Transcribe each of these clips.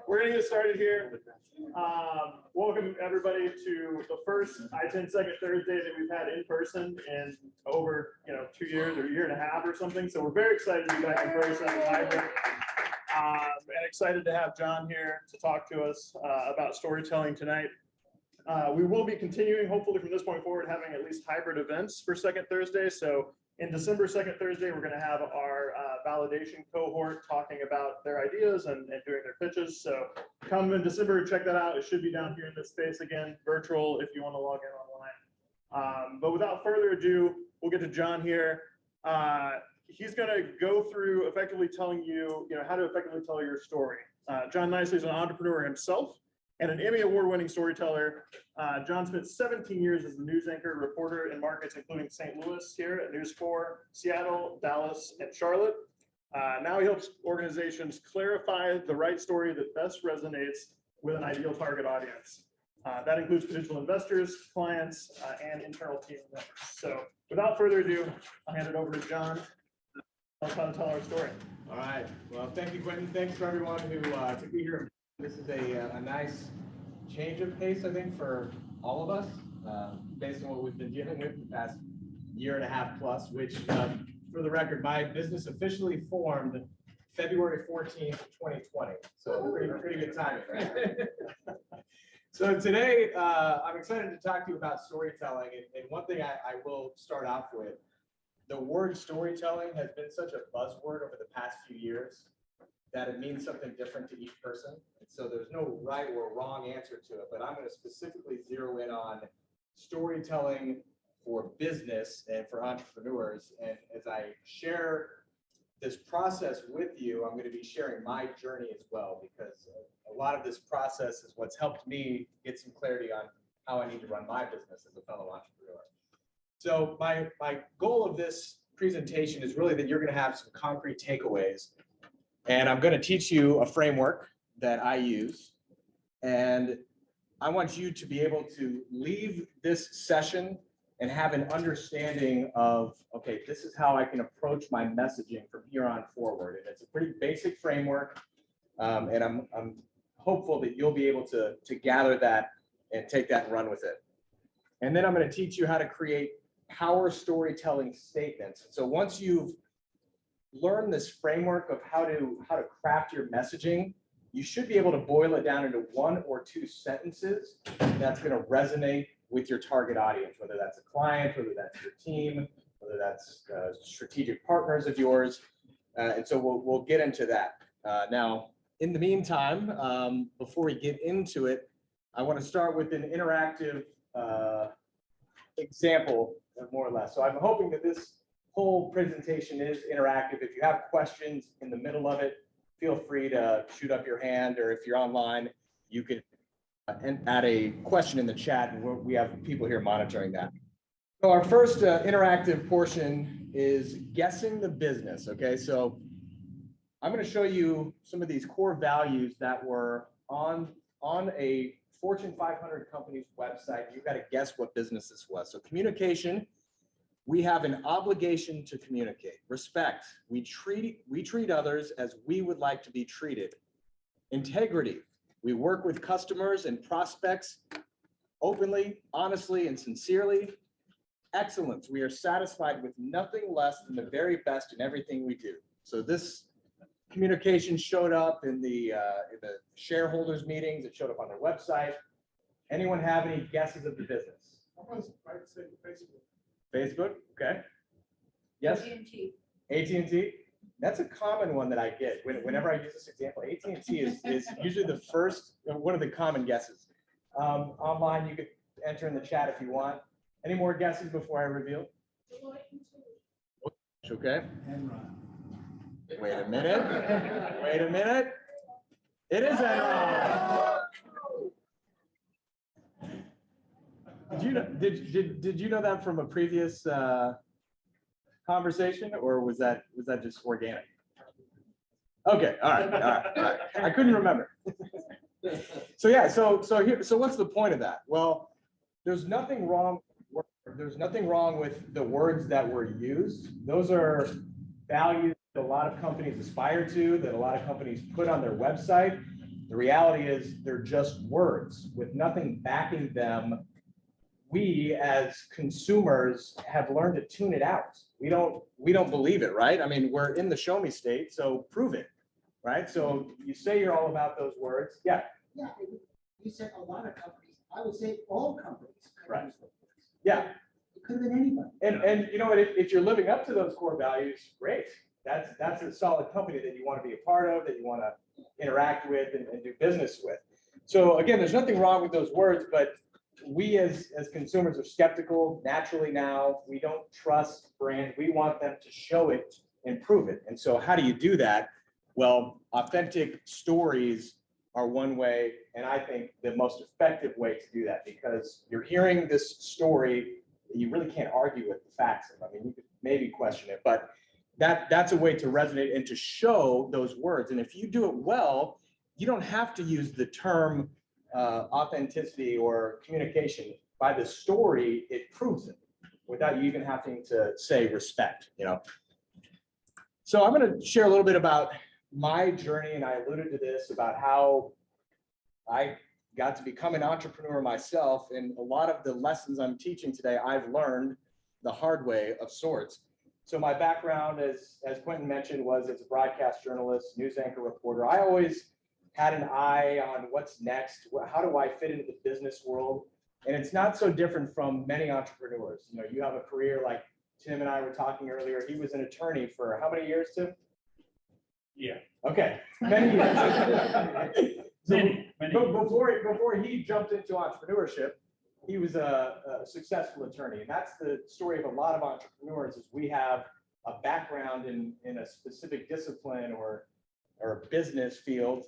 We're going to get started here. Welcome everybody to the first I-10 Second Thursday that we've had in person in over 2 years or a year and a half or something. So we're very excited to be back in person and hybrid. And excited to have John here to talk to us about storytelling tonight. We will be continuing, hopefully from this point forward, having at least hybrid events for Second Thursday. So in December, Second Thursday, we're going to have our validation cohort talking about their ideas and doing their pitches. So come in December, check that out. It should be down here in this space again, virtual if you want to log in online. But without further ado, we'll get to John here. He's going to go through effectively telling you, how to effectively tell your story. John Knicely is an entrepreneur himself and an Emmy award-winning storyteller. John spent 17 years as the news anchor, reporter in markets including St. Louis here at News 4, Seattle, Dallas, and Charlotte. Now he helps organizations clarify the right story that best resonates with an ideal target audience. That includes potential investors, clients, and internal team members. So without further ado, I'll hand it over to John. Tell us how to tell our story. All right. Well, thank you, Quentin. Thanks for everyone who to be here. This is a nice change of pace, I think, for all of us, based on what we've been dealing with the past year and a half plus, which, for the record, my business officially formed February 14th, 2020. So pretty good timing, right? So today, I'm excited to talk to you about storytelling. And one thing I will start off with, the word storytelling has been such a buzzword over the past few years that it means something different to each person. And so there's no right or wrong answer to it, but I'm going to specifically zero in on storytelling for business and for entrepreneurs. And as I share this process with you, I'm going to be sharing my journey as well, because a lot of this process is what's helped me get some clarity on how I need to run my business as a fellow entrepreneur. So my goal of this presentation is really that you're going to have some concrete takeaways. And I'm going to teach you a framework that I use. And I want you to be able to leave this session and have an understanding of, okay, this is how I can approach my messaging from here on forward. And it's a pretty basic framework. And I'm hopeful that you'll be able to gather that and take that and run with it. And then I'm going to teach you how to create power storytelling statements. So once you've learn this framework of how to craft your messaging, you should be able to boil it down into 1 or 2 sentences that's going to resonate with your target audience, whether that's a client, whether that's your team, whether that's strategic partners of yours. And so we'll get into that. Now, in the meantime, before we get into it, I want to start with an interactive example, more or less. So I'm hoping that this whole presentation is interactive. If you have questions in the middle of it, feel free to shoot up your hand, or if you're online, you can add a question in the chat, and we have people here monitoring that. So our first interactive portion is guessing the business. Okay, so I'm going to show you some of these core values that were on a Fortune 500 company's website. You've got to guess what business this was. So communication. We have an obligation to communicate. Respect. We treat others as we would like to be treated. Integrity. We work with customers and prospects openly, honestly, and sincerely. Excellence. We are satisfied with nothing less than the very best in everything we do. So this communication showed up in the shareholders meetings. It showed up on their website. Anyone have any guesses of the business? I was right to say Facebook. Facebook, okay. Yes? AT&T. That's a common one that I get whenever I use this example. AT&T is usually the first, one of the common guesses. Online, you could enter in the chat if you want. Any more guesses before I reveal? Okay. Wait a minute. Wait a minute. It is Enron. Did you know that from a previous conversation, or was that just organic? Okay, all right. I couldn't remember. So yeah, so what's the point of that? Well, there's nothing wrong with the words that were used. Those are values that a lot of companies aspire to, that a lot of companies put on their website. The reality is they're just words with nothing backing them. We as consumers have learned to tune it out. We don't believe it, right? I mean, we're in the show me state, so prove it, right? So you say you're all about those words. Yeah. Yeah, you said a lot of companies, I would say all companies. could Right. use those words. Yeah. It could have been anybody. And you know what, if you're living up to those core values, great. That's a solid company that you want to be a part of, that you want to interact with and do business with. So again, there's nothing wrong with those words, but we as consumers are skeptical naturally now. We don't trust brands. We want them to show it and prove it. And so how do you do that? Well, authentic stories are one way, and I think the most effective way to do that, because you're hearing this story that you really can't argue with the facts of. I mean, you could maybe question it, but that's a way to resonate and to show those words. And if you do it well, you don't have to use the term authenticity or communication. By the story, it proves it without you even having to say respect, you know. So I'm going to share a little bit about my journey, and I alluded to this, about how I got to become an entrepreneur myself. And a lot of the lessons I'm teaching today, I've learned the hard way of sorts. So my background, as Quentin mentioned, was as a broadcast journalist, news anchor, reporter. I always had an eye on what's next. How do I fit into the business world? And it's not so different from many entrepreneurs. You know, you have a career like Tim and I were talking earlier. He was an attorney for how many years, Tim? Yeah. Okay, many years. Many. Before he jumped into entrepreneurship, he was a successful attorney. And that's the story of a lot of entrepreneurs, is we have a background in a specific discipline or business field.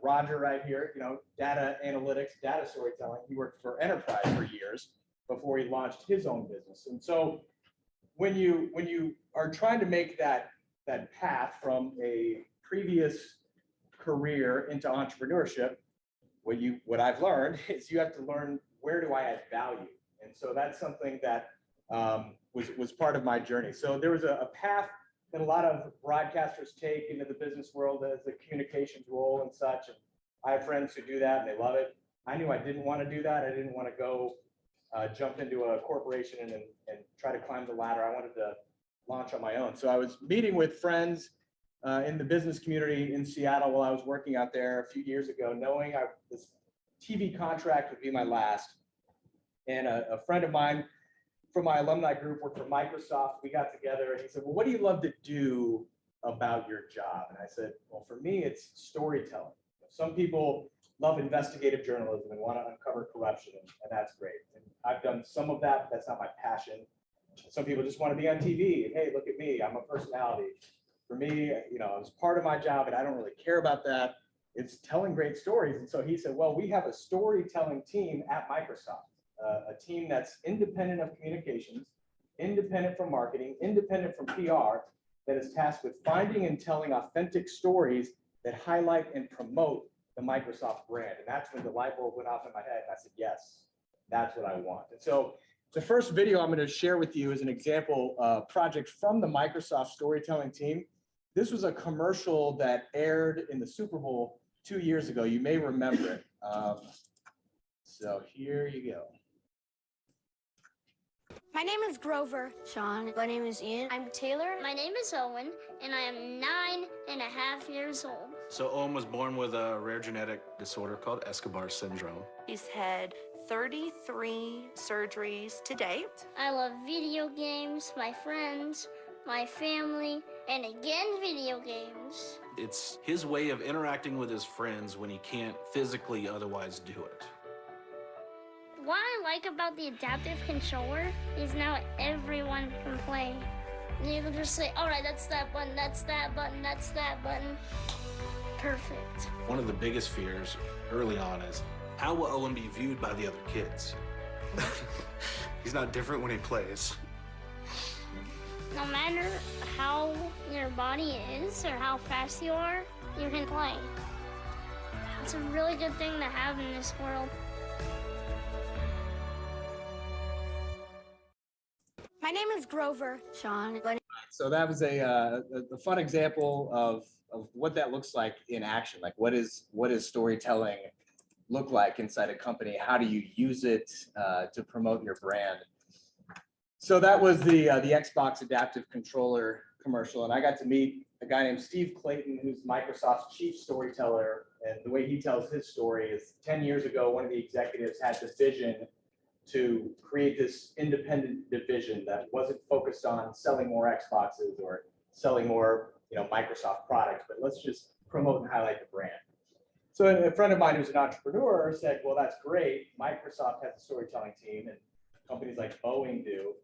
Roger right here, you know, data analytics, data storytelling. He worked for Enterprise for years before he launched his own business. And so when you are trying to make that path from a previous career into entrepreneurship, what I've learned is you have to learn, where do I add value? And so that's something that was part of my journey. So there was a path that a lot of broadcasters take into the business world as the communications role and such. And I have friends who do that and they love it. I knew I didn't want to do that. I didn't want to go jump into a corporation and try to climb the ladder. I wanted to launch on my own. So I was meeting with friends in the business community in Seattle while I was working out there a few years ago, knowing this TV contract would be my last. And a friend of mine from my alumni group worked for Microsoft. We got together and he said, well, what do you love to do about your job? And I said, well, for me, it's storytelling. Some people love investigative journalism and want to uncover corruption, and that's great. And I've done some of that, but that's not my passion. Some people just want to be on TV and, hey, look at me, I'm a personality. For me, you know, it's part of my job and I don't really care about that. It's telling great stories. And so he said, well, we have a storytelling team at Microsoft. A team that's independent of communications, independent from marketing, independent from PR, that is tasked with finding and telling authentic stories that highlight and promote the Microsoft brand. And that's when the light bulb went off in my head. And I said, yes, that's what I want. And so the first video I'm going to share with you is an example project from the Microsoft storytelling team. This was a commercial that aired in the Super Bowl 2 years ago. You may remember it. So here you go. My name is Grover. Sean. My name is Ian. I'm Taylor. My name is Owen, and I am 9.5 years old. So Owen was born with a rare genetic disorder called Escobar syndrome. He's had 33 surgeries to date. I love video games, my friends, my family, and again, video games. It's his way of interacting with his friends when he can't physically otherwise do it. What I like about the adaptive controller is now everyone can play. You can just say, all right, that's that button, that's that button, that's that button. Perfect. One of the biggest fears early on is, how will Owen be viewed by the other kids? He's not different when he plays. No matter how your body is or how fast you are, you can play. It's a really good thing to have in this world. My name is Grover. Sean. So that was a fun example of what that looks like in action. Like what is storytelling look like inside a company? How do you use it to promote your brand? So that was the Xbox Adaptive Controller commercial, and I got to meet a guy named Steve Clayton, who's Microsoft's chief storyteller. And the way he tells his story is 10 years ago, one of the executives had this vision to create this independent division that wasn't focused on selling more Xboxes or selling more, Microsoft products, but let's just promote and highlight the brand. So a friend of mine who's an entrepreneur said, well, that's great. Microsoft has a storytelling team and companies like Boeing do,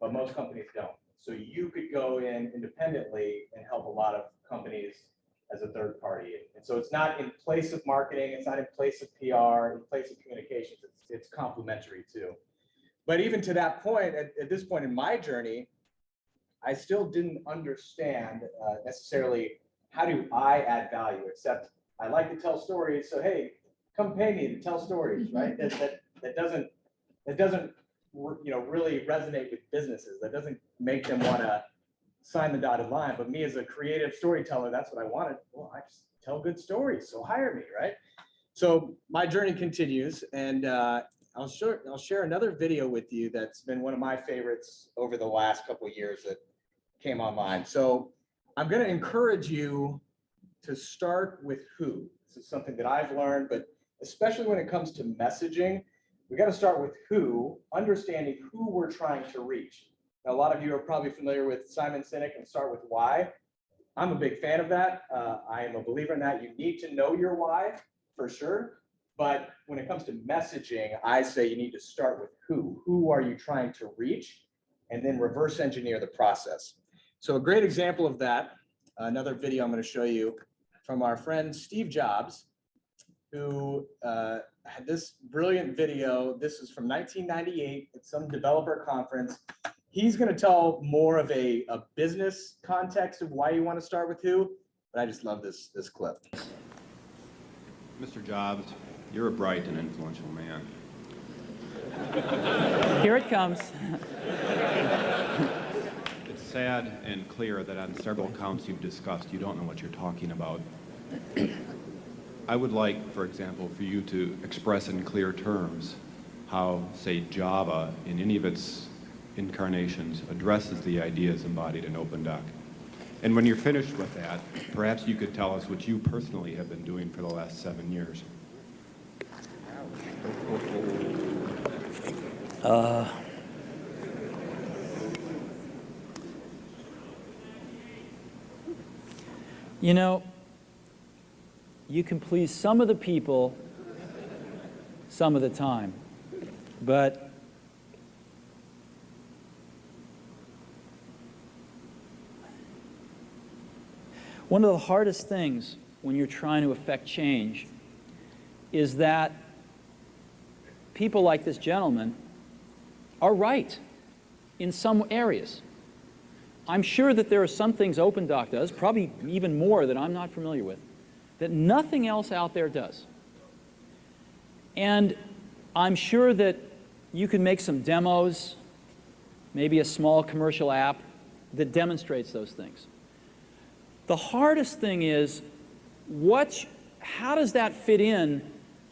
but most companies don't. So you could go in independently and help a lot of companies as a third party. And so it's not in place of marketing, it's not in place of PR, in place of communications, it's complementary too. But even to that point, at this point in my journey, I still didn't understand necessarily how do I add value, except I like to tell stories. So, hey, come pay me to tell stories, right? That doesn't really resonate with businesses. That doesn't make them want to sign the dotted line. But me as a creative storyteller, that's what I wanted. Well, I just tell good stories, so hire me, right? So my journey continues, and I'll share another video with you that's been one of my favorites over the last couple of years that came online. So I'm going to encourage you to start with who. This is something that I've learned, but especially when it comes to messaging, we got to start with who, understanding who we're trying to reach. Now, a lot of you are probably familiar with Simon Sinek and start with why. I'm a big fan of that. I am a believer in that. You need to know your why for sure. But when it comes to messaging, I say you need to start with who. Who are you trying to reach? And then reverse engineer the process. So a great example of that, another video I'm going to show you from our friend Steve Jobs, who had this brilliant video. This is from 1998 at some developer conference. He's going to tell more of a business context of why you want to start with who, but I just love this clip. Mr. Jobs, you're a bright and influential man. Here it comes. It's sad and clear that on several counts you've discussed, you don't know what you're talking about. I would like, for example, for you to express in clear terms how, say, Java, in any of its incarnations, addresses the ideas embodied in OpenDoc. And when you're finished with that, perhaps you could tell us what you personally have been doing for the last 7 years. You know, you can please some of the people some of the time, but one of the hardest things when you're trying to affect change is that people like this gentleman are right in some areas. I'm sure that there are some things OpenDoc does, probably even more that I'm not familiar with, that nothing else out there does. And I'm sure that you can make some demos, maybe a small commercial app that demonstrates those things. The hardest thing is, how does that fit in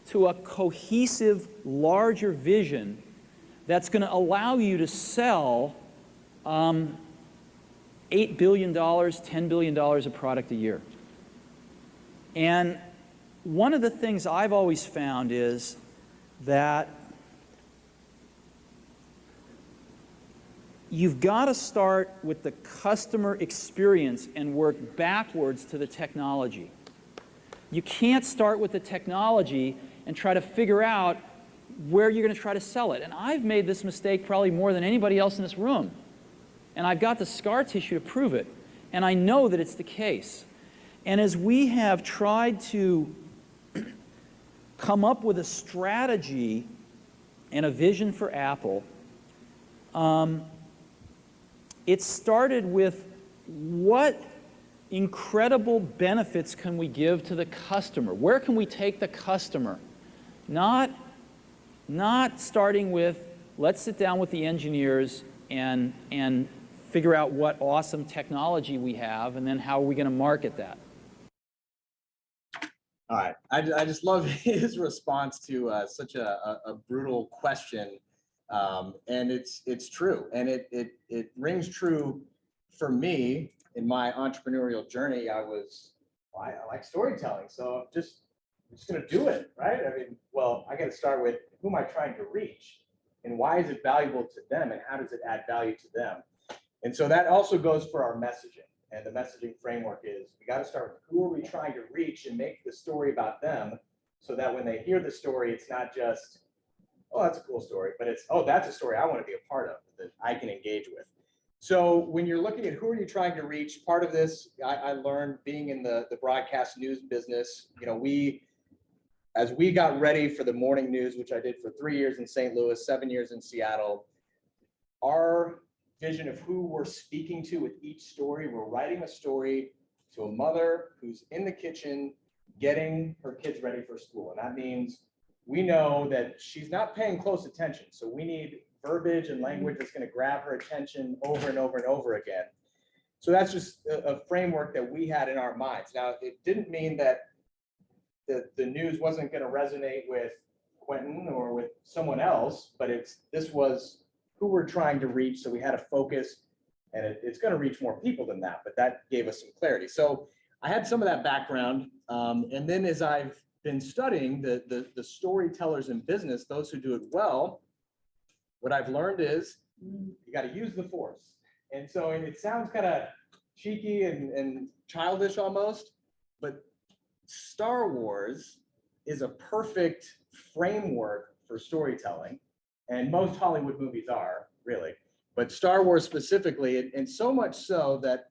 to a cohesive, larger vision that's going to allow you to sell $8 billion, $10 billion of product a year? And one of the things I've always found is that you've got to start with the customer experience and work backwards to the technology. You can't start with the technology and try to figure out where you're going to try to sell it. And I've made this mistake probably more than anybody else in this room. And I've got the scar tissue to prove it. And I know that it's the case. And as we have tried to come up with a strategy and a vision for Apple, it started with what incredible benefits can we give to the customer? Where can we take the customer? Not starting with, let's sit down with the engineers and figure out what awesome technology we have, and then how are we going to market that. All right. I just love his response to such a brutal question. And it's true. And it rings true for me in my entrepreneurial journey. I like storytelling. So I'm just going to do it, right? I mean, well, I got to start with who am I trying to reach and why is it valuable to them and how does it add value to them? And so that also goes for our messaging. And the messaging framework is we got to start with who are we trying to reach and make the story about them so that when they hear the story, it's not just, oh, that's a cool story, but it's, oh, that's a story I want to be a part of that I can engage with. So when you're looking at who are you trying to reach, part of this, I learned being in the broadcast news business, you know, as we got ready for the morning news, which I did for 3 years in St. Louis, 7 years in Seattle, our vision of who we're speaking to with each story. We're writing a story to a mother who's in the kitchen getting her kids ready for school. And that means we know that she's not paying close attention. So we need verbiage and language that's going to grab her attention over and over and over again. So that's just a framework that we had in our minds. Now, it didn't mean that the news wasn't going to resonate with Quentin or with someone else, but this was who we're trying to reach. So we had a focus, and it's going to reach more people than that, but that gave us some clarity. So I had some of that background. And then as I've been studying the storytellers in business, those who do it well, what I've learned is you got to use the force. And so it sounds kind of cheeky and childish almost, but Star Wars is a perfect framework for storytelling. And most Hollywood movies are, really. But Star Wars specifically, and so much so that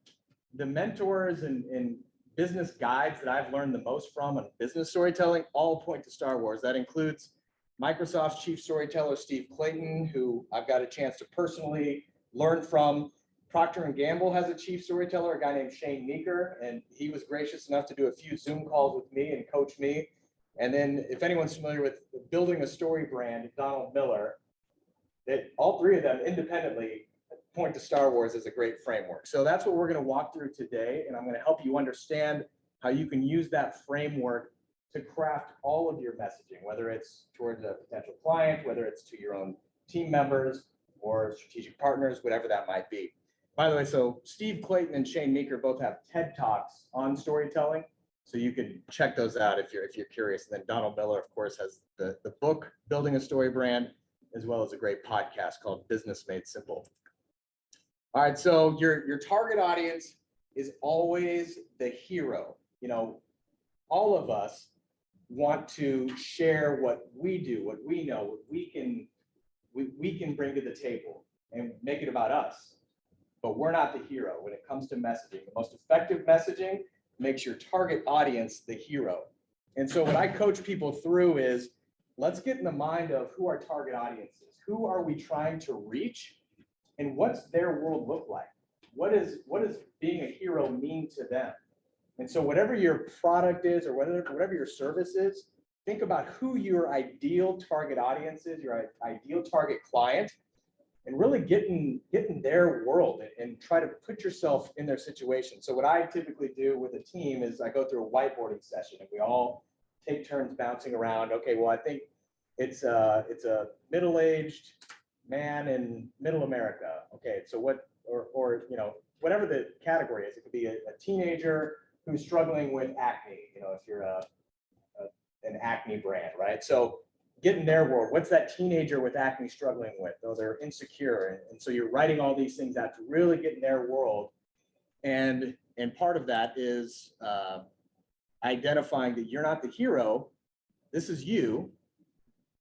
the mentors and business guides that I've learned the most from on business storytelling all point to Star Wars. That includes Microsoft's chief storyteller, Steve Clayton, who I've got a chance to personally learn from. Procter & Gamble has a chief storyteller, a guy named Shane Meeker, and he was gracious enough to do a few Zoom calls with me and coach me. And then if anyone's familiar with building a story brand, Donald Miller, that all three of them independently point to Star Wars as a great framework. So that's what we're going to walk through today. And I'm going to help you understand how you can use that framework to craft all of your messaging, whether it's towards a potential client, whether it's to your own team members or strategic partners, whatever that might be. By the way, so Steve Clayton and Shane Meeker both have TED Talks on storytelling. So you can check those out if you're curious. And then Donald Miller, of course, has the book, Building a Story Brand, as well as a great podcast called Business Made Simple. All right, so your target audience is always the hero. You know, all of us want to share what we do, what we know, what we can bring to the table and make it about us. But we're not the hero when it comes to messaging. The most effective messaging makes your target audience the hero. And so what I coach people through is, let's get in the mind of who our target audience is. Who are we trying to reach? And what's their world look like? What does being a hero mean to them? And so whatever your product is or whatever your service is, think about who your ideal target audience is, your ideal target client, and really get in their world and try to put yourself in their situation. So what I typically do with a team is I go through a whiteboarding session and we all take turns bouncing around. Okay, well, I think it's a middle-aged man in middle America. Okay, so what, or you know, whatever the category is, it could be a teenager who's struggling with acne, you know, if you're an acne brand, right? So get in their world. What's that teenager with acne struggling with? Oh, they're insecure. And so you're writing all these things out to really get in their world. And part of that is identifying that you're not the hero. This is you.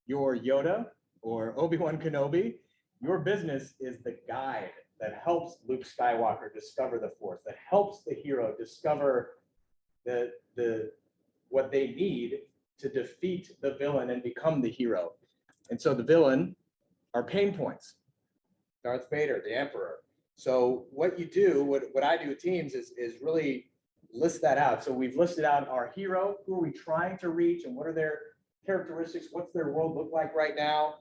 You're Yoda or Obi-Wan Kenobi. Your business is the guide that helps Luke Skywalker discover the Force, that helps the hero discover what they need to defeat the villain and become the hero. And so the villain are pain points. Darth Vader, the Emperor. So what you do, what I do with teams is really list that out. So we've listed out our hero, who are we trying to reach, and what are their characteristics? What's their world look like right now?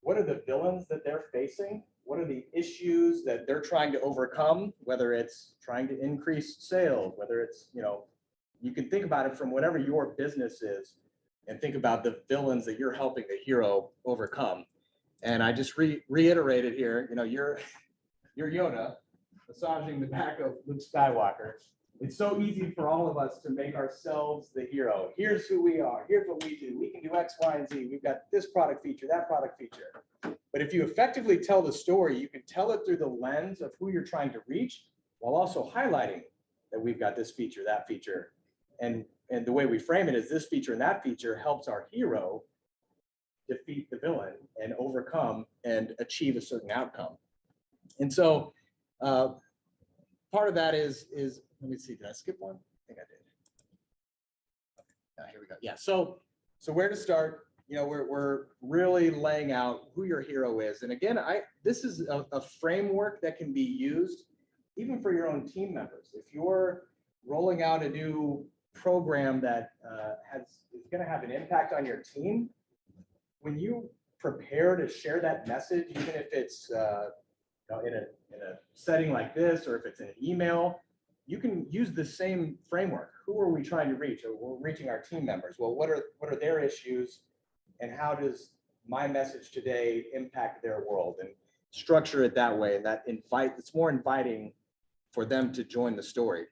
What are the villains that they're facing? What are the issues that they're trying to overcome, whether it's trying to increase sales, whether it's, you know, you can think about it from whatever your business is and think about the villains that you're helping the hero overcome. And I just reiterated here, you're Yoda massaging the back of Luke Skywalker. It's so easy for all of us to make ourselves the hero. Here's who we are. Here's what we do. We can do X, Y, and Z. We've got this product feature, that product feature. But if you effectively tell the story, you can tell it through the lens of who you're trying to reach, while also highlighting that we've got this feature, that feature. And the way we frame it is this feature and that feature helps our hero defeat the villain and overcome and achieve a certain outcome. And so part of that is, let me see, did I skip one? I think I did. Okay, here we go. Yeah, so where to start? We're really laying out who your hero is. And again, this is a framework that can be used even for your own team members. If you're rolling out a new program that is going to have an impact on your team, when you prepare to share that message, even if it's in a setting like this, or if it's in an email, you can use the same framework. Who are we trying to reach? Or we're reaching our team members. Well, what are their issues, and how does my message today impact their world? And structure it that way, and it's more inviting for them to join the story.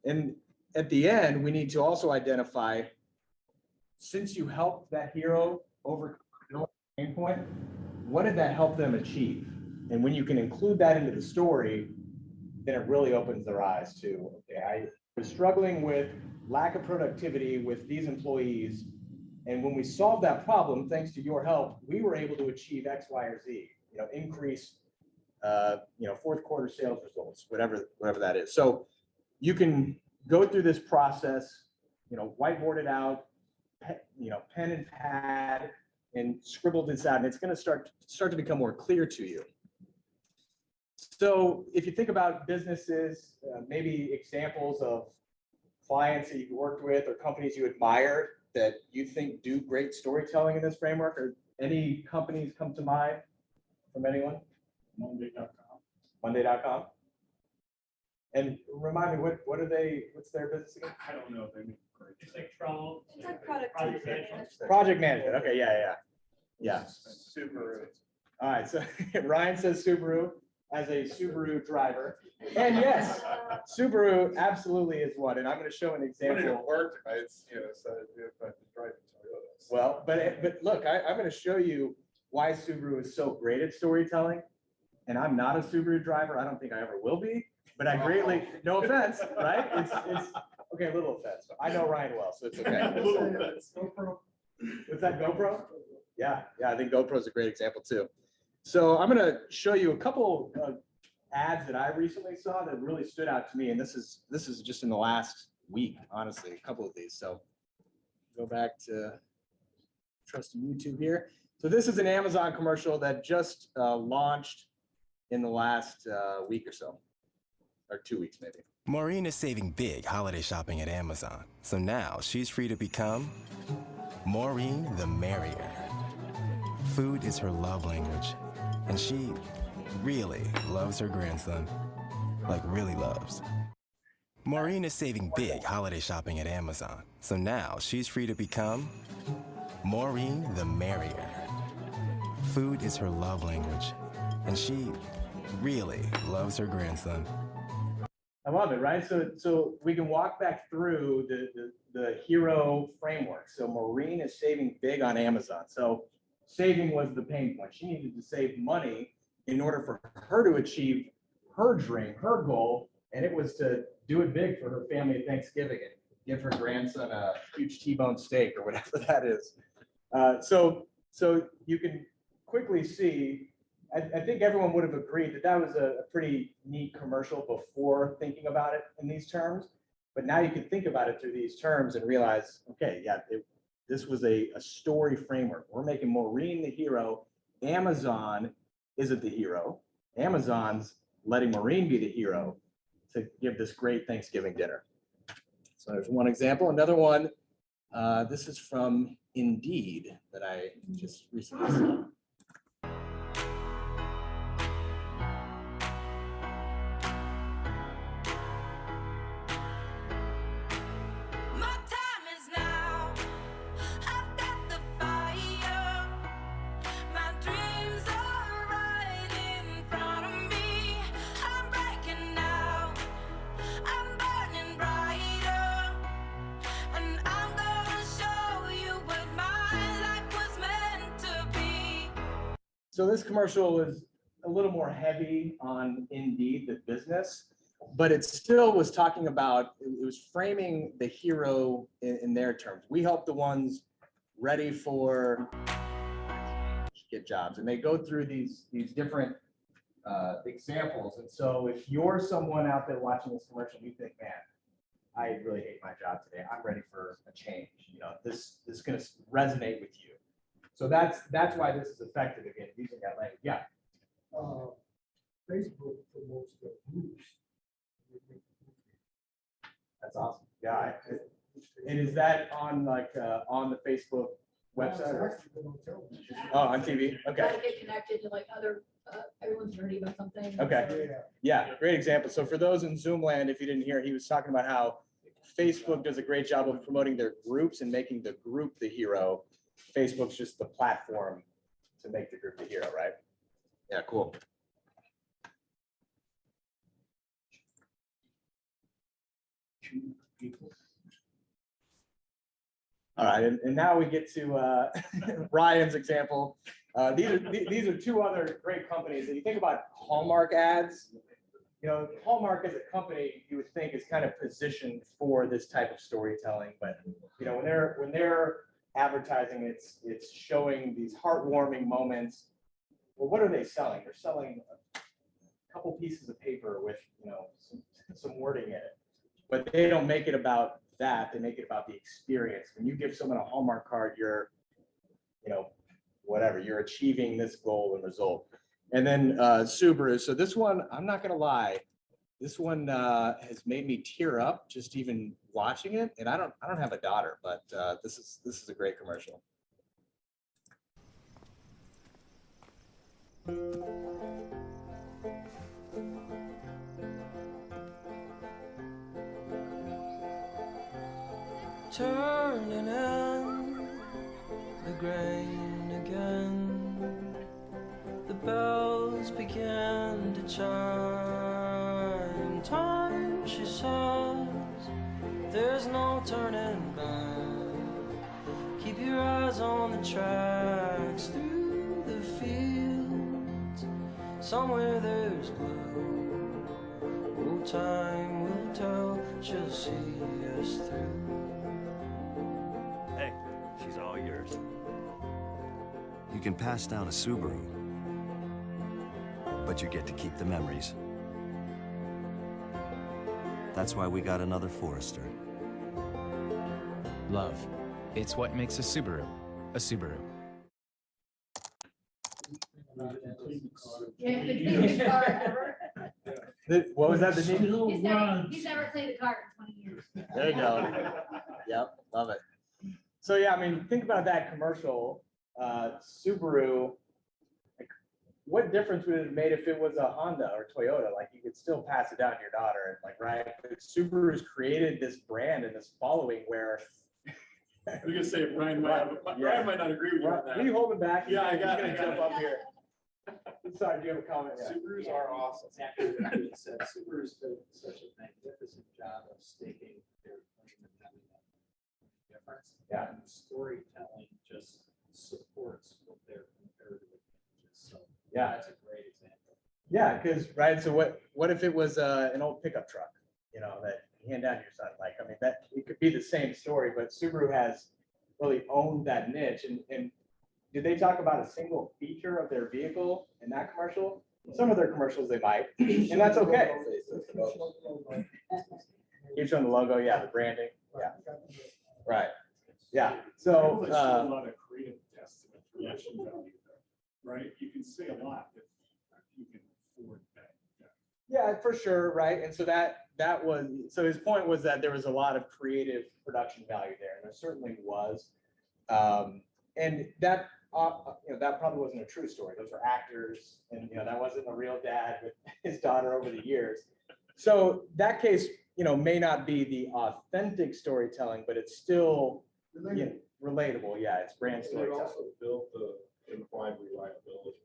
And at the end, we need to also identify, since you helped that hero overcome the pain point, what did that help them achieve? And when you can include that into the story, then it really opens their eyes to, okay, I was struggling with lack of productivity with these employees. And when we solved that problem, thanks to your help, we were able to achieve X, Y, or Z, increase, fourth quarter sales results, whatever that is. So you can go through this process, whiteboard it out, pen and pad, and scribble this out, and it's going to start to become more clear to you. So if you think about businesses, maybe examples of clients that you've worked with or companies you admire that you think do great storytelling in this framework, or any companies come to mind from anyone? Monday.com. Monday.com. And remind me, what's their business again? I don't know if they make great. It's like Trello. It's like product management. Project management. Okay, yeah. Subaru. All right, so Ryan says Subaru as a Subaru driver. And yes, Subaru absolutely is one. And I'm going to show an example. It worked if I decided if I driving Toyotas. Well, but look, I'm going to show you why Subaru is so great at storytelling. And I'm not a Subaru driver. I don't think I ever will be. But I greatly, no offense, right? It's okay, a little offense. I know Ryan well, so it's okay. A little offense. GoPro. What's that, GoPro? Yeah, I think GoPro is a great example too. So I'm going to show you a couple of ads that I recently saw that really stood out to me, and this is just in the last week, honestly, a couple of these. So go back to trusting YouTube here. So this is an Amazon commercial that just launched in the last week or so, or 2 weeks maybe. Maureen is saving big holiday shopping at Amazon, so now she's free to become Maureen the Merrier. Food is her love language, and she really loves her grandson, like really loves. Maureen is saving big holiday shopping at Amazon, so now she's free to become Maureen the Merrier. Food is her love language, and she really loves her grandson. I love it, right? So we can walk back through the hero framework. So Maureen is saving big on Amazon. So saving was the pain point. She needed to save money in order for her to achieve her dream, her goal, and it was to do it big for her family at Thanksgiving and give her grandson a huge T-bone steak or whatever that is. So you can quickly see, I think everyone would have agreed that was a pretty neat commercial before thinking about it in these terms. But now you can think about it through these terms and realize, okay, yeah, this was a story framework. We're making Maureen the hero. Amazon isn't the hero. Amazon's letting Maureen be the hero to give this great Thanksgiving dinner. So there's one example. Another one, this is from Indeed that I just recently saw. So this commercial was a little more heavy on Indeed, the business, but it still was talking about, it was framing the hero in their terms. We help the ones ready for get jobs, and they go through these different examples. And so if you're someone out there watching this commercial, you think, man, I really hate my job today. I'm ready for a change. You know, this is going to resonate with you. So that's why this is effective again, using that language. Yeah. Facebook promotes the groups. That's awesome. Yeah. And is that on like on the Facebook website? Oh, on TV. Okay. How to get connected to like other, everyone's nerdy about something. Okay. Yeah, great example. So for those in Zoom land, if you didn't hear, he was talking about how Facebook does a great job of promoting their groups and making the group the hero. Facebook's just the platform to make the group the hero, right? Yeah, cool. All right, and now we get to Ryan's example. These are two other great companies. And you think about Hallmark ads, you know, Hallmark as a company, you would think is kind of positioned for this type of storytelling. But you know, when they're advertising, it's showing these heartwarming moments. Well, what are they selling? They're selling a couple pieces of paper with, you know, some wording in it. But they don't make it about that. They make it about the experience. When you give someone a Hallmark card, you're, you know, whatever, you're achieving this goal and result. And then Subaru. So this one, I'm not gonna lie, this one has made me tear up just even watching it. And I don't have a daughter, but this is a great commercial. Turning in the grain again, the bells began to chime. Time, she says, there's no turning back. Keep your eyes on the tracks through the fields. Somewhere there's blue. Oh, time will tell, she'll see us through. Hey, she's all yours. You can pass down a Subaru, but you get to keep the memories. That's why we got another Forester. Love. It's what makes a Subaru a Subaru. Yeah, the cleanest car ever. What was that? The name? He's never cleaned a car in 20 years. There you go. Yep, love it. So yeah, I mean, think about that commercial. Subaru, like, what difference would it have made if it was a Honda or Toyota? Like, you could still pass it down to your daughter, like, right? But Subaru's created this brand and this following where. I was gonna say, Brian might not agree with you on that. Are you holding back? Yeah, I got He's it. gonna jump up here. Sorry, do you have a comment? Yeah. Subarus are awesome. Subaru's did such a magnificent job of staking their claim and having that difference. Yeah. And storytelling just supports what their comparative advantage is. So Yeah. that's a great example. Yeah, because right. So what if it was an old pickup truck, you know, that you hand down to your son? Like, I mean, that it could be the same story, but Subaru has really owned that niche. And did they talk about a single feature of their vehicle in that commercial? Some of their commercials they might, and that's okay. Keep showing the logo, yeah, the branding, yeah, right, yeah. So a lot of creative tests and production value there, right? You can say a lot if you can afford that. Yeah, for sure, right? And so that was, so his point was that there was a lot of creative production value there, and there certainly was. And that, you know, that probably wasn't a true story. Those were actors, and you know, that wasn't a real dad with his daughter over the years. So that case, you know, may not be the authentic storytelling, but it's still relatable. Yeah, it's brand storytelling. They also built the implied reliability.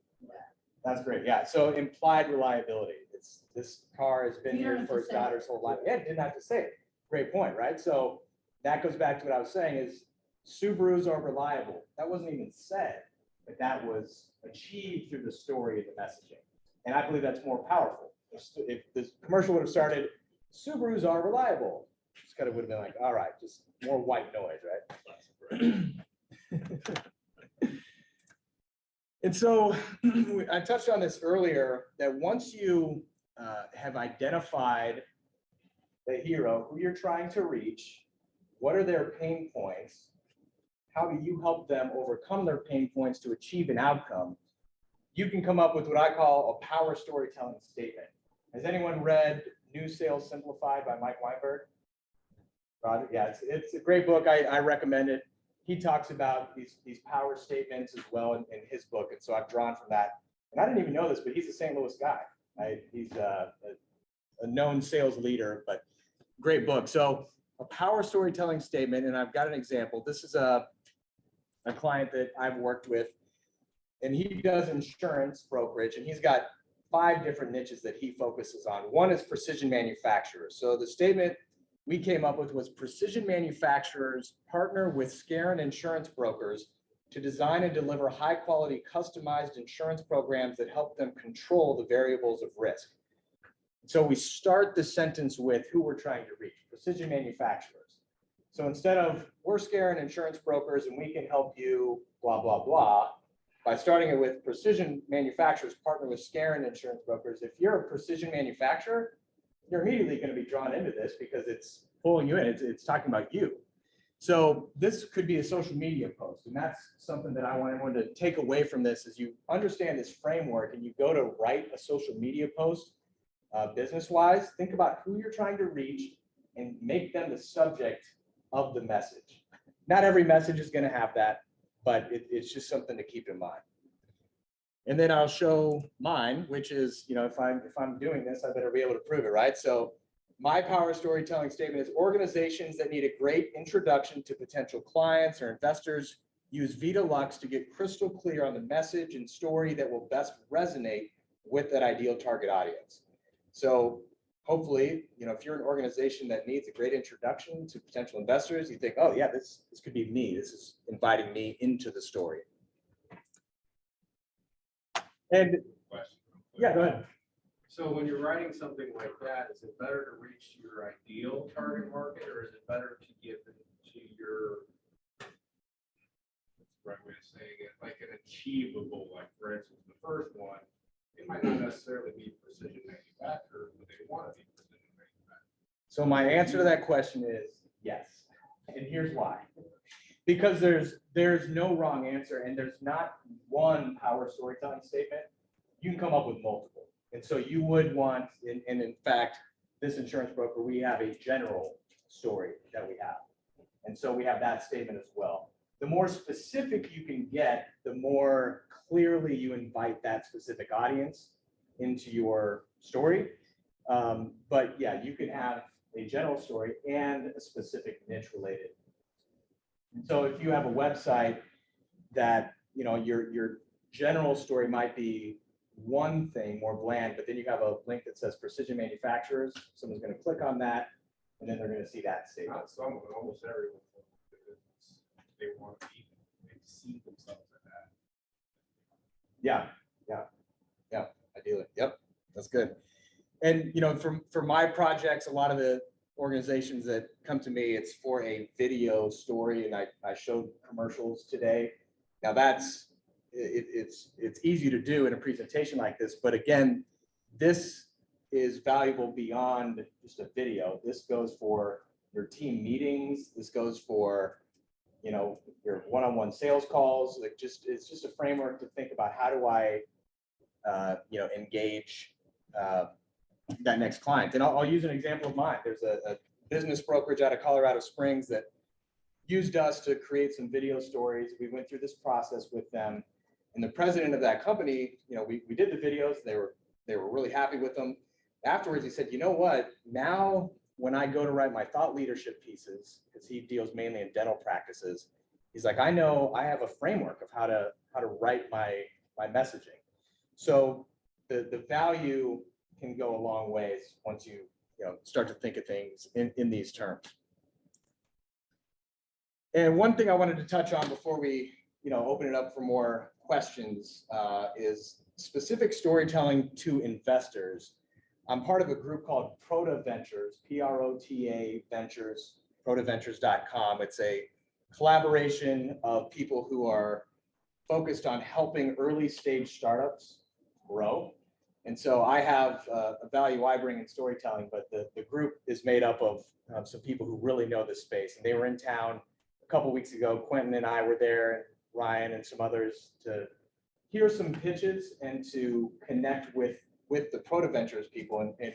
That's great. Yeah. So implied reliability. It's this car has been You don't here have for to his say daughter's whole life. Yeah, didn't have to say it. Great point, right? So that goes back to what I was saying is Subarus are reliable. That wasn't even said. but that was achieved through the story and the messaging. And I believe that's more powerful. If this commercial would have started, Subarus are reliable, just kind of would have been like, all right, just more white noise, right? And so I touched on this earlier, that once you have identified the hero, who you're trying to reach, what are their pain points, how do you help them overcome their pain points to achieve an outcome, you can come up with what I call a power storytelling statement. Has anyone read New Sales Simplified by Mike Weinberg? Roger, yeah, it's a great book. I recommend it. He talks about these power statements as well in his book, and so I've drawn from that. And I didn't even know this, but he's a St. Louis guy. He's a known sales leader, but great book. So a power storytelling statement, and I've got an example. This is a client that I've worked with, and he does insurance brokerage, and he's got 5 different niches that he focuses on. One is precision manufacturers. So the statement we came up with was precision manufacturers partner with scare and insurance brokers to design and deliver high quality customized insurance programs that help them control the variables of risk. So we start the sentence with who we're trying to reach, precision manufacturers. So instead of we're scare and insurance brokers and we can help you blah, blah, blah, by starting it with precision manufacturers partner with scare and insurance brokers, if you're a precision manufacturer, you're immediately going to be drawn into this because it's pulling you in. It's talking about you. So this could be a social media post. And that's something that I want everyone to take away from this is you understand this framework and you go to write a social media post business-wise, think about who you're trying to reach and make them the subject of the message. Not every message is going to have that, but it's just something to keep in mind. And then I'll show mine, which is, if I'm doing this, I better be able to prove it, right? So my power storytelling statement is organizations that need a great introduction to potential clients or investors use Vita Lux to get crystal clear on the message and story that will best resonate with that ideal target audience. So hopefully, if you're an organization that needs a great introduction to potential investors, you think, oh yeah, this could be me. This is inviting me into the story. And yeah, go ahead. So when you're writing something like that, is it better to reach your ideal target market, or is it better to give it to your, what's the right way of saying it, like an achievable, like for instance, the first one, it might not necessarily be precision manufacturer, but they want to be precision manufacturer. So my answer to that question is yes. And here's why. Because there's no wrong answer and there's not one power storytelling statement. You can come up with multiple. And so you would want, and in fact, this insurance broker, we have a general story that we have. And so we have that statement as well. The more specific you can get, the more clearly you invite that specific audience into your story. But yeah, you can have a general story and a specific niche related. And so if you have a website that, your general story might be one thing more bland, but then you have a link that says precision manufacturers, someone's going to click on that and then they're going to see that statement. Not someone, almost everyone. They want to be, they see themselves in that. Yeah, ideally. Yep, that's good. And for my projects, a lot of the organizations that come to me, it's for a video story, and I showed commercials today. Now it's easy to do in a presentation like this, but again, this is valuable beyond just a video. This goes for your team meetings. This goes for your one-on-one sales calls. It's just a framework to think about how do I engage that next client. And I'll use an example of mine. There's a business brokerage out of Colorado Springs that used us to create some video stories. We went through this process with them, and the president of that company, we did the videos. They were really happy with them. Afterwards, he said, you know what? Now, when I go to write my thought leadership pieces, because he deals mainly in dental practices, he's like, I know I have a framework of how to write my messaging. So the value can go a long ways once you start to think of things in these terms. And one thing I wanted to touch on before we open it up for more questions, is specific storytelling to investors. I'm part of a group called Prota Ventures, Prota Ventures, protaventures.com. It's a collaboration of people who are focused on helping early stage startups grow. And so I have a value I bring in storytelling, but the group is made up of some people who really know this space. And they were in town a couple weeks ago. Quentin and I were there, and Ryan and some others, to hear some pitches and to connect with the Prota Ventures people. And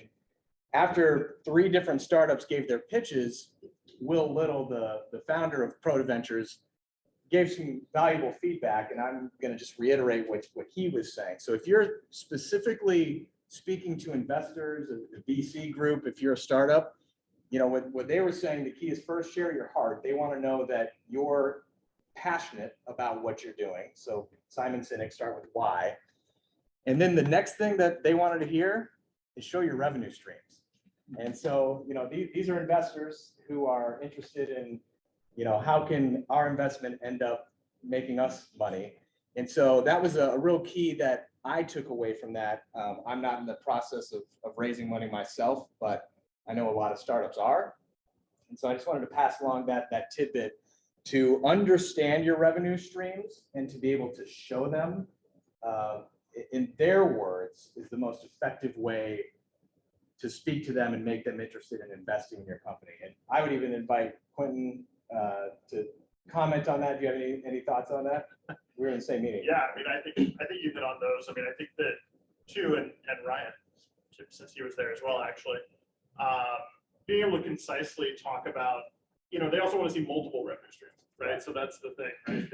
after 3 different startups gave their pitches, Will Little, the founder of Prota Ventures, gave some valuable feedback, and I'm going to just reiterate what he was saying. So if you're specifically speaking to investors, a VC group, if you're a startup, what they were saying, the key is first share your heart. They want to know that you're passionate about what you're doing. So Simon Sinek, start with why. And then the next thing that they wanted to hear is show your revenue streams. And so, these are investors who are interested in, how can our investment end up making us money? And so that was a real key that I took away from that. I'm not in the process of raising money myself, but I know a lot of startups are. And so I just wanted to pass along that tidbit to understand your revenue streams and to be able to show them in their words is the most effective way to speak to them and make them interested in investing in your company. And I would even invite Quentin to comment on that. Do you have any thoughts on that? We're in the same meeting. Yeah, I think you hit on those. I think that too, and Ryan, since he was there as well, actually, being able to concisely talk about, they also want to see multiple revenue streams, right? So that's the thing, right?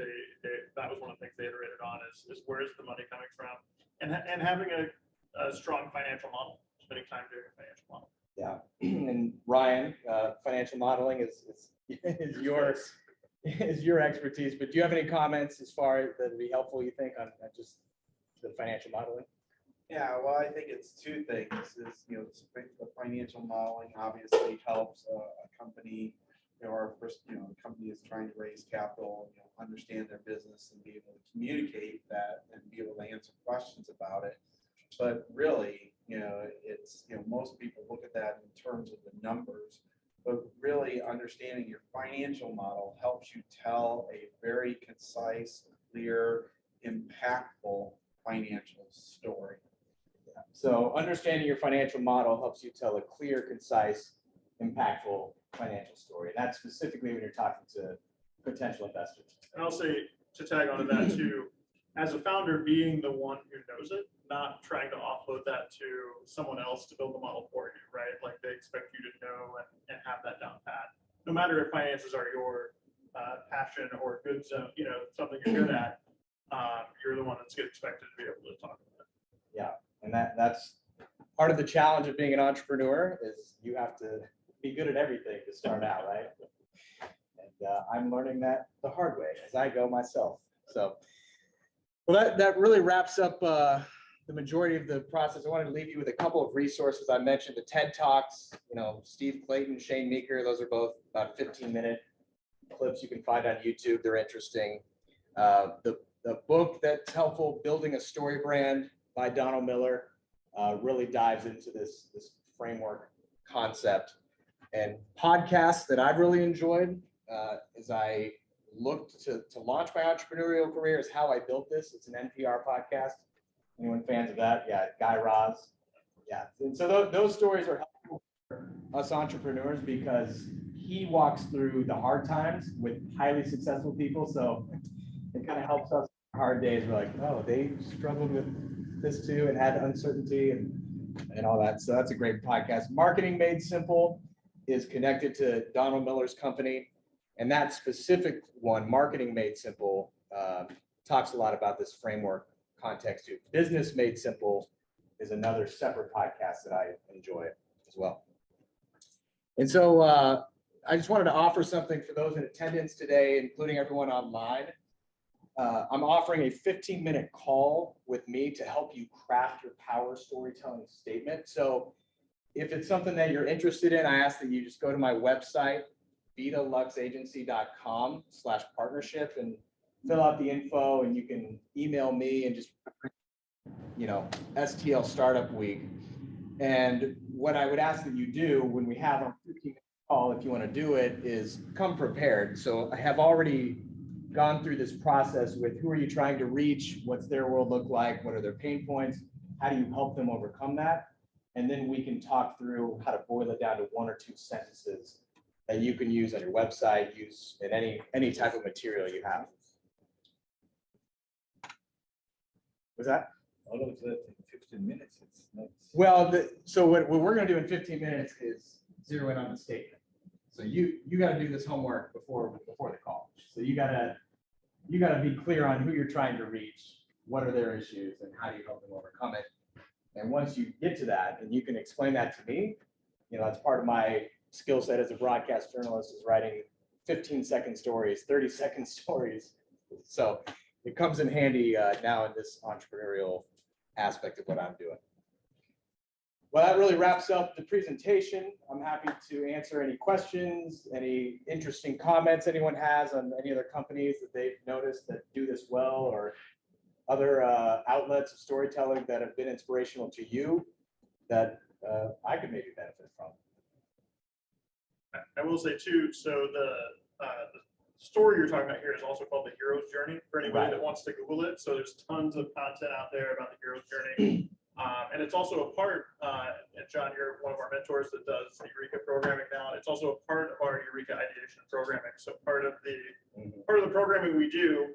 That was one of the things they iterated on is where's the money coming from, and having a strong financial model, spending time doing a financial model. Yeah, and Ryan, financial modeling is your expertise. But do you have any comments as far as that would be helpful, you think, on just the financial modeling? Yeah, well, I think it's 2 things. Is the financial modeling obviously helps a company, or first, a company is trying to raise capital, understand their business and be able to communicate that and be able to answer questions about it. But really, it's, most people look at that in terms of the numbers, but really understanding your financial model helps you tell a very concise, clear, impactful financial story. Yeah. So understanding your financial model helps you tell a clear, concise, impactful financial story. And that's specifically when you're talking to potential investors. And I'll say, to tag onto that too, as a founder, being the one who knows it, not trying to offload that to someone else to build the model for you, right? Like they expect you to know and have that down pat. No matter if finances are your passion or good zone, something you're good at, you're the one that's expected to be able to talk about it. Yeah, and that's part of the challenge of being an entrepreneur is you have to be good at everything to start out, right? And I'm learning that the hard way as I go myself. So, well, that really wraps up the majority of the process. I wanted to leave you with a couple of resources. I mentioned the TED Talks, Steve Clayton, Shane Meeker. Those are both about 15-minute clips you can find on YouTube. They're interesting. The book that's helpful, Building a Story Brand by Donald Miller, really dives into this framework concept. And podcasts that I've really enjoyed as I looked to launch my entrepreneurial career is How I Built This. It's an NPR podcast. Anyone fans of that? Yeah, Guy Raz. Yeah, and so those stories are helpful for us entrepreneurs because he walks through the hard times with highly successful people. So it kind of helps us in hard days. We're like, oh, they struggled with this too and had uncertainty and all that. So that's a great podcast. Marketing Made Simple is connected to Donald Miller's company. And that specific one, Marketing Made Simple, talks a lot about this framework context too. Business Made Simple is another separate podcast that I enjoy as well. And so I just wanted to offer something for those in attendance today, including everyone online. I'm offering a 15-minute call with me to help you craft your power storytelling statement. So if it's something that you're interested in, I ask that you just go to my website, vitaluxagency.com/partnership, and fill out the info and you can email me and just, STL Startup Week. And what I would ask that you do when we have our 15-minute call, if you want to do it, is come prepared. So I have already gone through this process with who are you trying to reach, what's their world look like, what are their pain points, how do you help them overcome that? And then we can talk through how to boil it down to 1 or 2 sentences that you can use on your website, use in any type of material you have. Was that? All of that in 15 minutes, it's not. Well, so what we're going to do in 15 minutes is zero in on the statement. So you got to do this homework before the call. So you got to be clear on who you're trying to reach, what are their issues, and how do you help them overcome it. And once you get to that, and you can explain that to me, that's part of my skill set as a broadcast journalist, is writing 15-second stories, 30-second stories. So it comes in handy now in this entrepreneurial aspect of what I'm doing. Well, that really wraps up the presentation. I'm happy to answer any questions, any interesting comments anyone has on any other companies that they've noticed that do this well, or other outlets of storytelling that have been inspirational to you that I could maybe benefit from. I will say too, so the story you're talking about here is also called The Hero's Journey for anybody that wants to Google it. So there's tons of content out there about the hero's journey. And it's also a part, and John, you're one of our mentors that does the Eureka programming now. And it's also a part of our Eureka ideation programming. So part of the programming we do,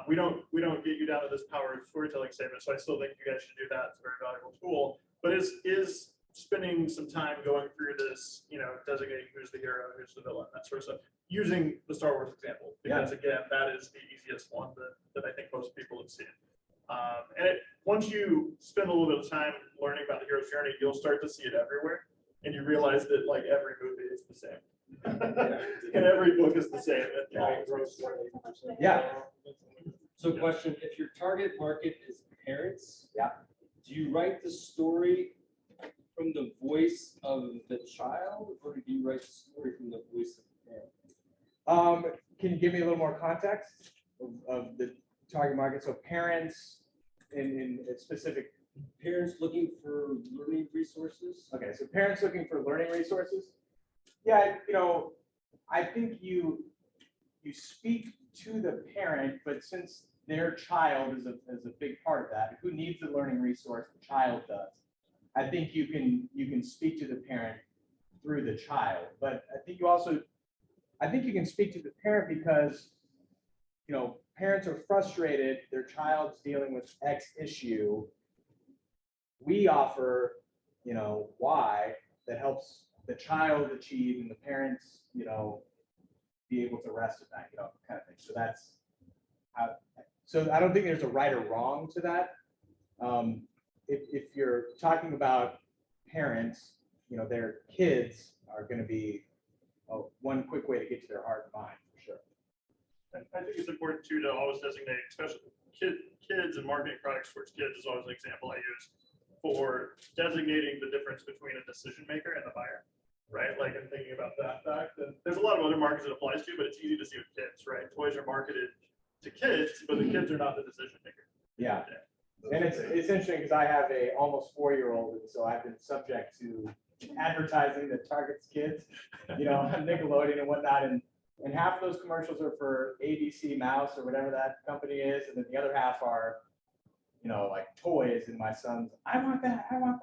we don't get you down to this power of storytelling statement. So I still think you guys should do that. It's a very valuable tool. But is spending some time going through this, designating who's the hero, who's the villain, that sort of stuff, using the Star Wars example, because again, that is the easiest one that I think most people have seen. And once you spend a little bit of time learning about the hero's journey, you'll start to see it everywhere, and you realize that like every movie is the same, and every book is the same. Yeah. So question, if your target market is parents, do you write the story from the voice of the child, or do you write the story from the voice of the parent? Can you give me a little more context of the target market? So parents in specific. Parents looking for learning resources. Okay, so parents looking for learning resources. Yeah, I think you speak to the parent, but since their child is a big part of that, who needs a learning resource? The child does. I think you can speak to the parent through the child, but I think you can speak to the parent because, parents are frustrated, their child's dealing with X issue. We offer, Y that helps the child achieve and the parents, be able to rest at that, kind of thing. So that's how, so I don't think there's a right or wrong to that. If you're talking about parents, their kids are going to be one quick way to get to their heart and mind, for sure. I think it's important too to always designate, especially kids and marketing products towards kids is always an example I use for designating the difference between a decision maker and the buyer, right? Like I'm thinking about that fact. And there's a lot of other markets it applies to, but it's easy to see with kids, right? Toys are marketed to kids, but the kids are not the decision maker. Yeah. And it's interesting because I have a almost 4-year-old, and so I've been subject to advertising that targets kids, on Nickelodeon and whatnot, and half of those commercials are for ABC Mouse or whatever that company is, and then the other half are, like toys, and my son's, I want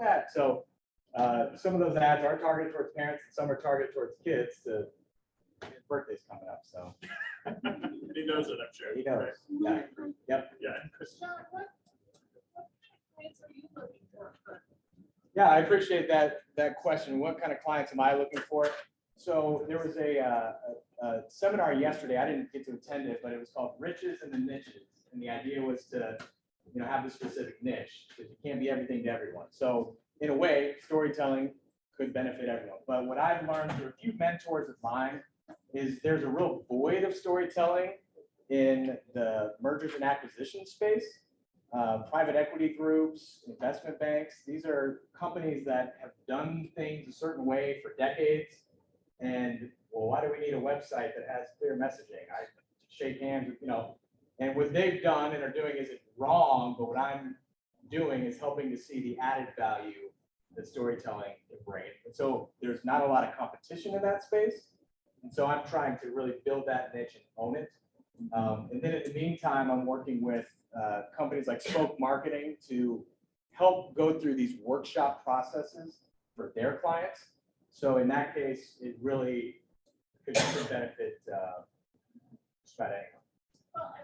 that. So some of those ads are targeted towards parents, and some are targeted towards kids. His birthday's coming up, so. He knows it, I'm sure. He knows. Right? Yeah. Yep. Yeah. John, what clients are you looking for? Yeah, I appreciate that question. What kind of clients am I looking for? So there was a seminar yesterday. I didn't get to attend it, but it was called Riches and the Niches. And the idea was to, have a specific niche, because you can't be everything to everyone. So in a way, storytelling could benefit everyone. But what I've learned through a few mentors of mine is there's a real void of storytelling in the mergers and acquisition space. Private equity groups, investment banks, these are companies that have done things a certain way for decades. And well, why do we need a website that has clear messaging? I shake hands with, And what they've done and are doing isn't wrong, but what I'm doing is helping to see the added value that storytelling can bring. And so there's not a lot of competition in that space. And so I'm trying to really build that niche and own it. And then in the meantime, I'm working with companies like Spoke Marketing to help go through these workshop processes for their clients. So in that case, it really could benefit just about anyone. Well,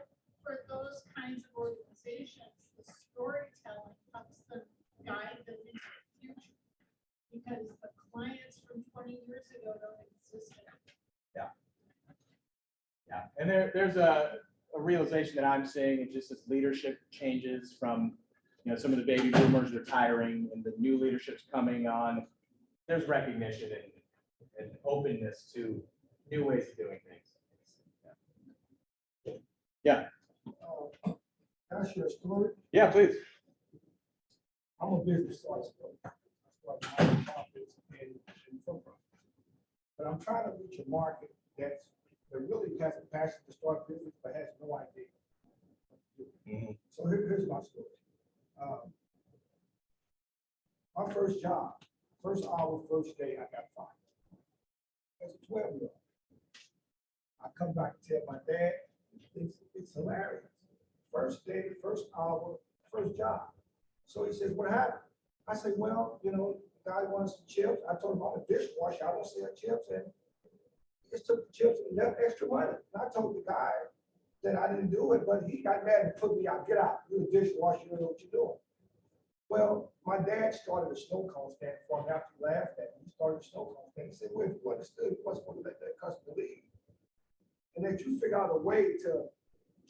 for those kinds of organizations, the storytelling helps them guide them into the future. Because the clients from 20 years ago don't exist anymore. Yeah. Yeah. And there's a realization that I'm seeing, it's just as leadership changes from, some of the baby boomers retiring and the new leadership's coming on, there's recognition and openness to new ways of doing things. Yeah. Can I share a story? Yeah, please. I'm a business artist. I started my own office in football. But I'm trying to reach a market that really has a passion to start business but has no idea. So here's my story. My first job, first hour, first day, I got fired. As a 12-year-old. I come back and tell my dad, it's hilarious. First day, first hour, first job. So he says, what happened? I said, well, the guy wanted some chips. I told him I'm a dishwasher. I don't sell chips. And he just took the chips and left extra money. And I told the guy that I didn't do it, but he got mad and put me out. Get out. You're a dishwasher. You don't know what you're doing. Well, my dad started a snow cone stand for me after he laughed at me. He started a snow cone stand. He said, well, if you understood, you wasn't going to let that customer leave. And that you figure out a way to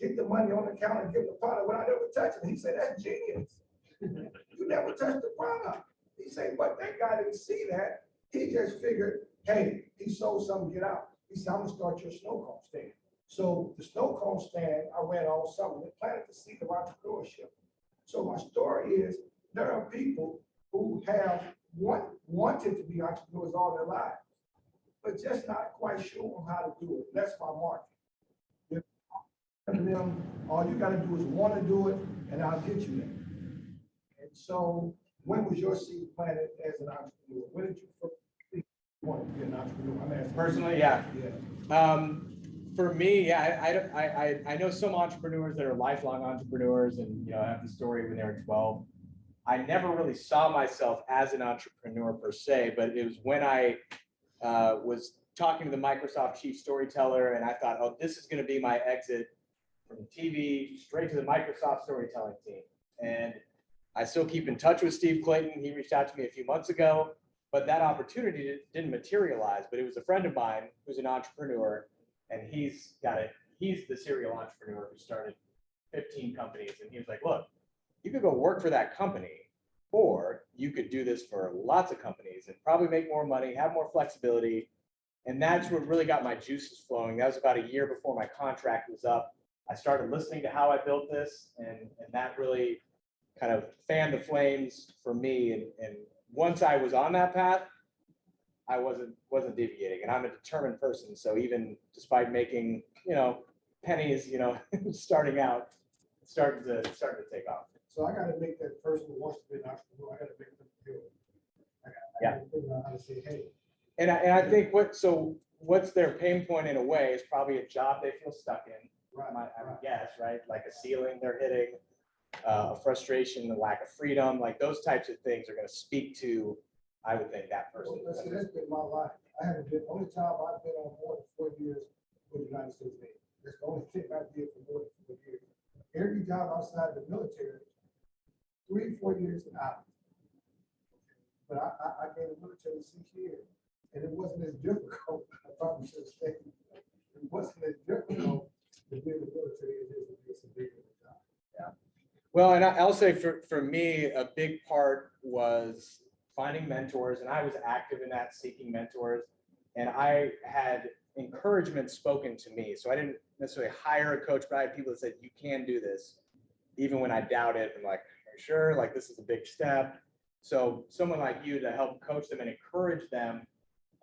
get the money on the counter and give the product without ever touching it. He said, that's genius. You never touched the product. He said, but that guy didn't see that. He just figured, hey, he sold something, get out. He said, I'm gonna start your snow cone stand. So the snow cone stand, I went all summer and planted the seed of entrepreneurship. So my story is, there are people who have wanted to be entrepreneurs all their lives, but just not quite sure on how to do it. That's my market. Them, all you got to do is want to do it, and I'll get you there. And so, when was your seed planted as an entrepreneur? When did you first think you wanted to be an entrepreneur? I'm asking Personally, yeah. For me, yeah, I know some entrepreneurs that are lifelong entrepreneurs, and I have the story when they were 12. I never really saw myself as an entrepreneur per se, but it was when I was talking to the Microsoft chief storyteller, and I thought, oh, this is going to be my exit from TV straight to the Microsoft storytelling team. And I still keep in touch with Steve Clayton. He reached out to me a few months ago, but that opportunity didn't materialize. But it was a friend of mine who's an entrepreneur, and he's the serial entrepreneur who started 15 companies. And he was like, look, you could go work for that company, or you could do this for lots of companies and probably make more money, have more flexibility. And that's what really got my juices flowing. That was about a year before my contract was up. I started listening to how I built this, and that really kind of fanned the flames for me. And once I was on that path, I wasn't deviating. And I'm a determined person. So even despite making, pennies, starting out, it's starting to take off. So I got to make that person who wants to be an entrepreneur, I got to make them feel. I got to figure out how to say, hey. And I think what's their pain point in a way is probably a job they feel stuck in. I would guess, right? Like a ceiling they're hitting, a frustration, the lack of freedom, like those types of things are going to speak to, I would think, that person. Well, that's been my life. I haven't been, only time I've been on more than 4 years with the United States Navy. That's the only thing I did for more than 4 years. Every job outside the military, 3-4 years out. But I gave the military 6 years, and it wasn't as difficult. I probably should have said it wasn't as difficult to be in the military as it is to be a civilian job. Yeah. Well, and I'll say for me, a big part was finding mentors, and I was active in that, seeking mentors, and I had encouragement spoken to me. So I didn't necessarily hire a coach, but I had people that said, you can do this, even when I doubted. I'm like, are you sure? Like, this is a big step. So someone like you to help coach them and encourage them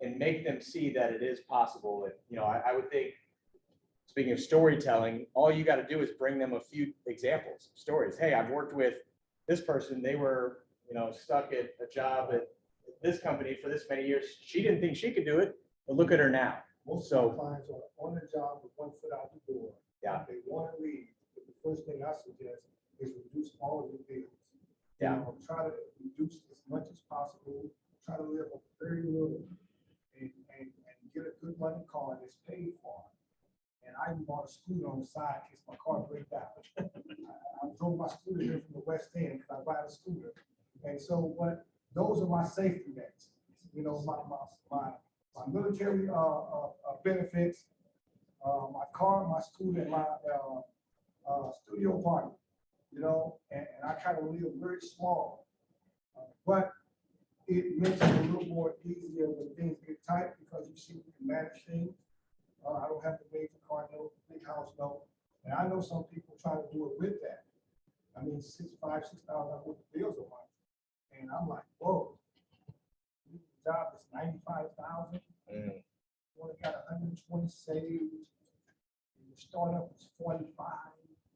and make them see that it is possible. And, I would think speaking of storytelling, all you got to do is bring them a few examples, stories. Hey, I've worked with this person. They were, stuck at a job at this company for this many years. She didn't think she could do it, but look at her now. Most of my clients are on the job with one foot out the door. Yeah. They want to leave, but the first thing I suggest is reduce all of your bills. Yeah. Try to reduce as much as possible. Try to live on very little and get a good running car that's paid for. And I even bought a scooter on the side in case my car breaks down. I drove my scooter here from the West End because I ride a scooter. And so, but those are my safety nets. My military benefits, my car, my scooter, and my studio apartment. And I kind of live very small. But it makes it a little more easier when things get tight because you see we can manage things. I don't have the major car note, big house note. And I know some people try to do it with that. I mean, $6,000 worth of bills a month. And I'm like, whoa, the job is $95,000. You only got 120 saved. And your startup is 45.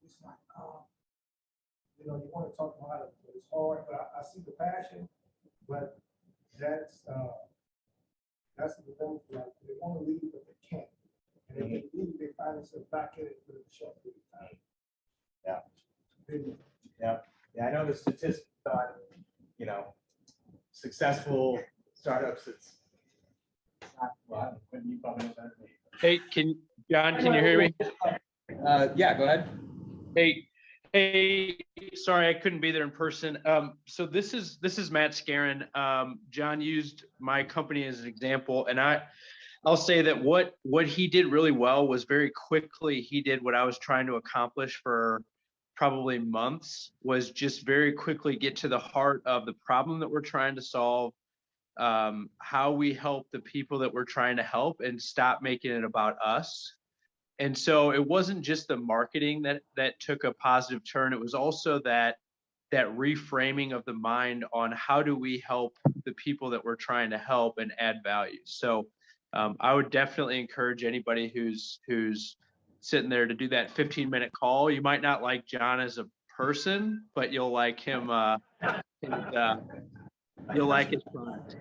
It's like, you want to talk about it, but it's hard. But I see the passion, but that's the thing. Like, they want to leave, but they can't. And if they leave, they find themselves back in it for a short period of time. Yeah. I know the statistics on, successful startups. It's not, well, when you probably know better than me. Hey, John, can you hear me? Yeah, go ahead. Hey, sorry, I couldn't be there in person. So this is Matt Scarin. John used my company as an example, and I'll say that what he did really well was very quickly he did what I was trying to accomplish for probably months, was just very quickly get to the heart of the problem that we're trying to solve, how we help the people that we're trying to help, and stop making it about us. And so it wasn't just the marketing that took a positive turn. It was also that reframing of the mind on how do we help the people that we're trying to help and add value. So I would definitely encourage anybody who's sitting there to do that 15-minute call. You might not like John as a person, but you'll like him. You'll like his product.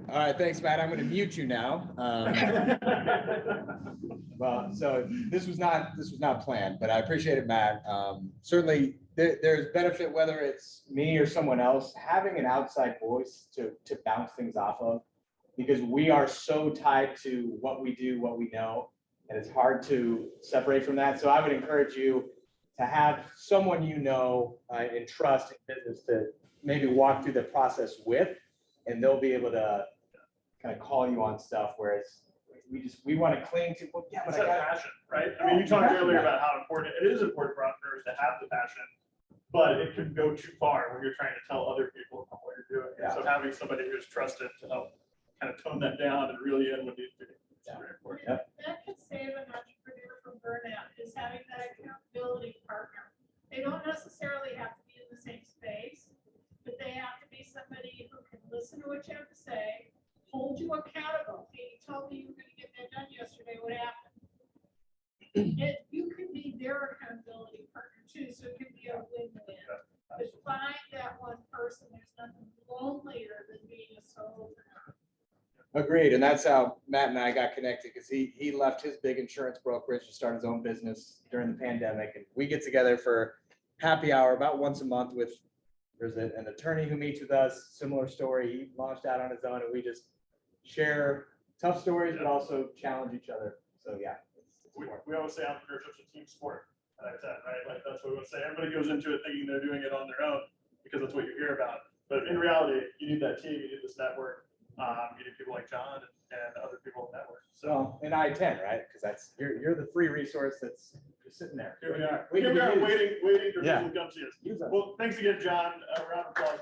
All right, thanks, Matt. I'm going to mute you now. Well, so this was not planned, but I appreciate it, Matt. Certainly, there's benefit whether it's me or someone else having an outside voice to bounce things off of, because we are so tied to what we do, what we know, and it's hard to separate from that. So I would encourage you to have someone and trust in business to maybe walk through the process with, and they'll be able to kind of call you on stuff, whereas we want to cling to, well, yeah, but it's I got passion, right? I mean, you talked earlier about how important it is important for entrepreneurs to have the passion, but it can go too far when you're trying to tell other people about what you're doing. Yeah. So having somebody who's trusted to help kind of tone that down and really in when needs to be. Very important. Yep. That could save an entrepreneur from burnout, is having that accountability partner. They don't necessarily have to be in the same space, but they have to be somebody who can listen to what you have to say, hold you accountable. Hey, you told me you were going to get that done yesterday. What happened? You can be their accountability partner too, so it can be a win-win. But find that one person. There's nothing lonelier than being a solopreneur. Agreed, and that's how Matt and I got connected, because he left his big insurance brokerage to start his own business during the pandemic, and we get together for happy hour about once a month with. There's an attorney who meets with us, similar story. He launched out on his own, and we just share tough stories, but also challenge each other. So yeah, we always say entrepreneurship's a team sport. Like that, right? Like that's what we would say. Everybody goes into it thinking they're doing it on their own because that's what you hear about. But in reality, you need that team, you need this network. You need people like John and other people in the network. So and I-10, right? Because that's you're the free resource that's just sitting there. Here we are. We Here we are waiting for yeah. people to come see us. Well, thanks again, John. A round of applause.